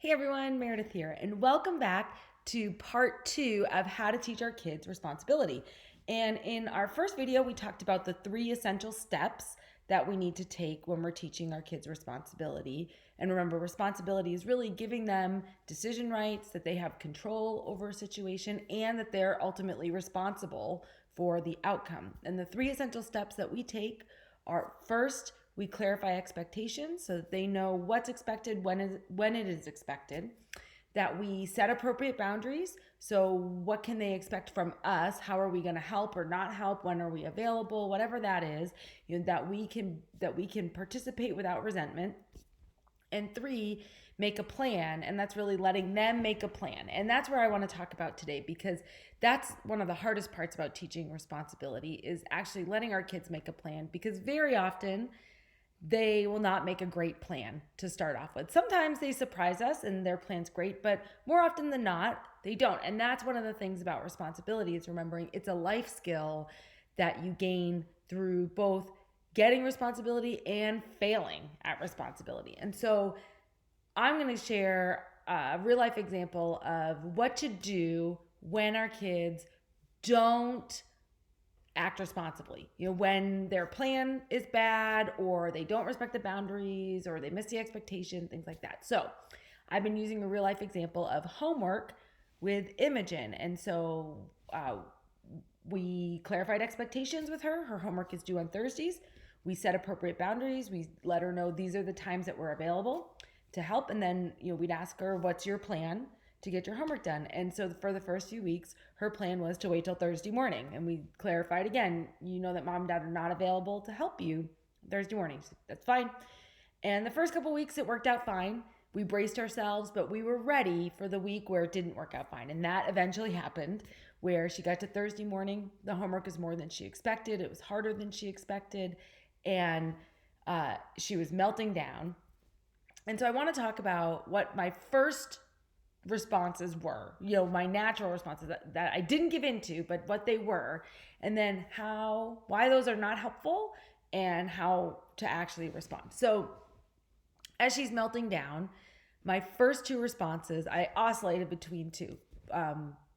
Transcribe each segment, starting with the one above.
Hey everyone, Meredith here, and welcome back to part 2 of how to teach our kids responsibility. And in our first video, we talked about the 3 essential steps that we need to take when we're teaching our kids responsibility. And remember, responsibility is really giving them decision rights, that they have control over a situation, and that they're ultimately responsible for the outcome. And the 3 essential steps that we take are: first, we clarify expectations so that they know what's expected, when it is expected. That we set appropriate boundaries. So what can they expect from us? How are we going to help or not help? When are we available? Whatever that is, that we can participate without resentment. And 3, make a plan. And that's really letting them make a plan. And that's where I want to talk about today, because that's one of the hardest parts about teaching responsibility, is actually letting our kids make a plan, because very often they will not make a great plan to start off with. Sometimes they surprise us and their plan's great, but more often than not, they don't. And that's one of the things about responsibility, is remembering it's a life skill that you gain through both getting responsibility and failing at responsibility. And so I'm going to share a real life example of what to do when our kids don't act responsibly. When their plan is bad, or they don't respect the boundaries, or they miss the expectation, things like that. So I've been using a real life example of homework with Imogen. And so we clarified expectations with her. Her homework is due on Thursdays. We set appropriate boundaries. We let her know these are the times that we're available to help. And then, we'd ask her, what's your plan to get your homework done? And so for the first few weeks, her plan was to wait till Thursday morning. And we clarified again, that mom and dad are not available to help you Thursday mornings. That's fine. And the first couple weeks, it worked out fine. We braced ourselves, but we were ready for the week where it didn't work out fine. And that eventually happened, where she got to Thursday morning. The homework was more than she expected. It was harder than she expected. And she was melting down. And so I want to talk about what my first responses were, my natural responses that I didn't give into, but what they were, and then why those are not helpful, and how to actually respond. So as she's melting down, my first 2 responses, I oscillated between 2.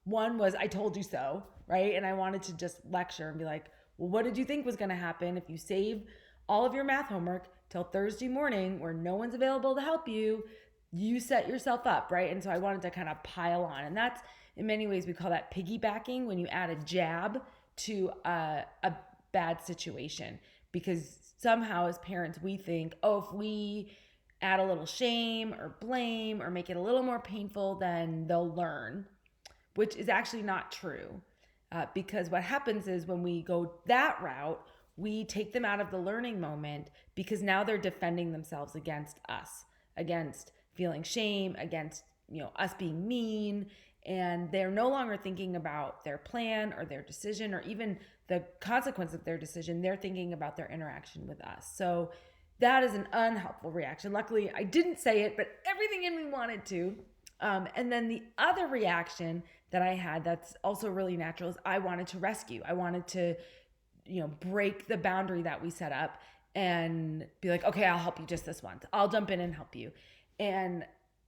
One was, I told you so, right? And I wanted to just lecture and be like, well, what did you think was going to happen if you save all of your math homework till Thursday morning, where no one's available to help you? You set yourself up, right? And so I wanted to kind of pile on. And that's, in many ways, we call that piggybacking, when you add a jab to a bad situation. Because somehow as parents, we think, if we add a little shame or blame or make it a little more painful, then they'll learn, which is actually not true. Because what happens is, when we go that route, we take them out of the learning moment, because now they're defending themselves against us, against feeling shame, against us being mean, and they're no longer thinking about their plan or their decision or even the consequence of their decision. They're thinking about their interaction with us. So that is an unhelpful reaction. Luckily, I didn't say it, but everything in me wanted to. And then the other reaction that I had, that's also really natural, is I wanted to rescue. I wanted to break the boundary that we set up and be like, okay, I'll help you just this once. I'll jump in and help you. And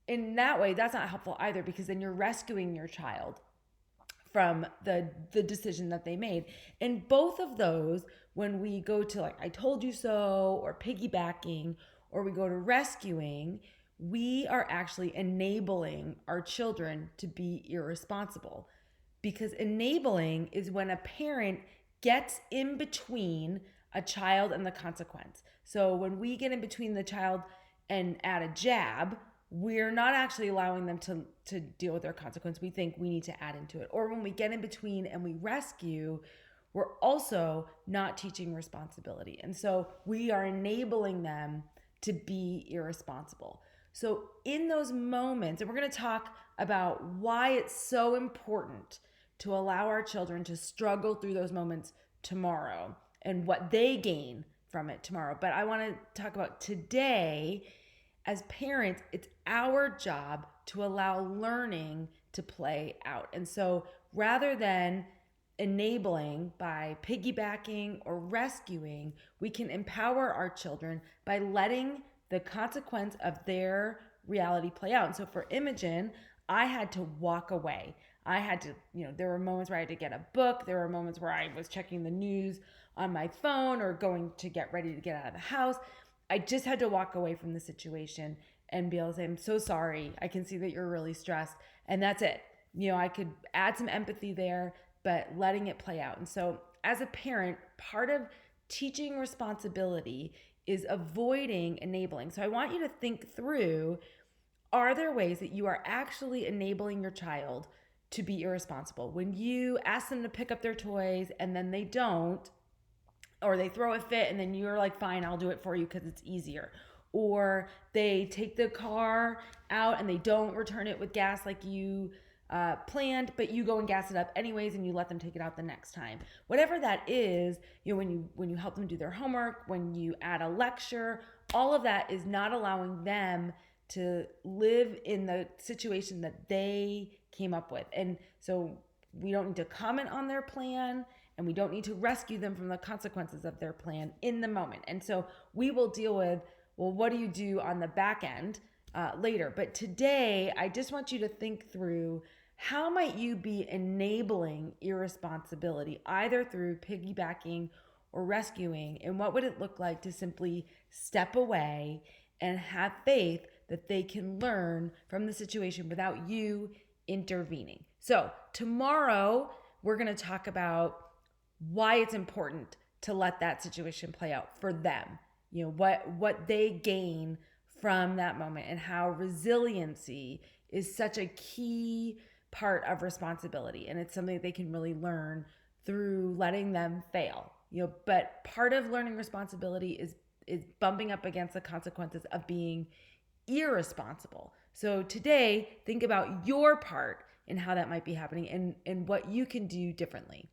in that way, that's not helpful either, because then you're rescuing your child from the decision that they made. And both of those, when we go to like, I told you so, or piggybacking, or we go to rescuing, we are actually enabling our children to be irresponsible. Because enabling is when a parent gets in between a child and the consequence. So when we get in between the child and add a jab, we're not actually allowing them to deal with their consequence. We think we need to add into it. Or when we get in between and we rescue, we're also not teaching responsibility. And so we are enabling them to be irresponsible. So in those moments, and we're going to talk about why it's so important to allow our children to struggle through those moments tomorrow and what they gain from it tomorrow. But I want to talk about today. As parents, it's our job to allow learning to play out. And so rather than enabling by piggybacking or rescuing, we can empower our children by letting the consequence of their reality play out. And so for Imogen, I had to walk away. I had to, there were moments where I had to get a book. There were moments where I was checking the news on my phone or going to get ready to get out of the house. I just had to walk away from the situation and be able to say, I'm so sorry. I can see that you're really stressed. And that's it. I could add some empathy there, but letting it play out. And so as a parent, part of teaching responsibility is avoiding enabling. So I want you to think through, are there ways that you are actually enabling your child to be irresponsible? When you ask them to pick up their toys and then they don't, or they throw a fit and then you're like, fine, I'll do it for you because it's easier. Or they take the car out and they don't return it with gas like you planned, but you go and gas it up anyways and you let them take it out the next time. Whatever that is, when you help them do their homework, when you add a lecture, all of that is not allowing them to live in the situation that they came up with. And so we don't need to comment on their plan, and we don't need to rescue them from the consequences of their plan in the moment. And so we will deal with, well, what do you do on the back end later? But today, I just want you to think through, how might you be enabling irresponsibility, either through piggybacking or rescuing? And what would it look like to simply step away and have faith that they can learn from the situation without you intervening? So tomorrow, we're going to talk about why it's important to let that situation play out for them. What they gain from that moment, and how resiliency is such a key part of responsibility. And it's something that they can really learn through letting them fail. But part of learning responsibility is bumping up against the consequences of being irresponsible. So today, think about your part and how that might be happening, and what you can do differently.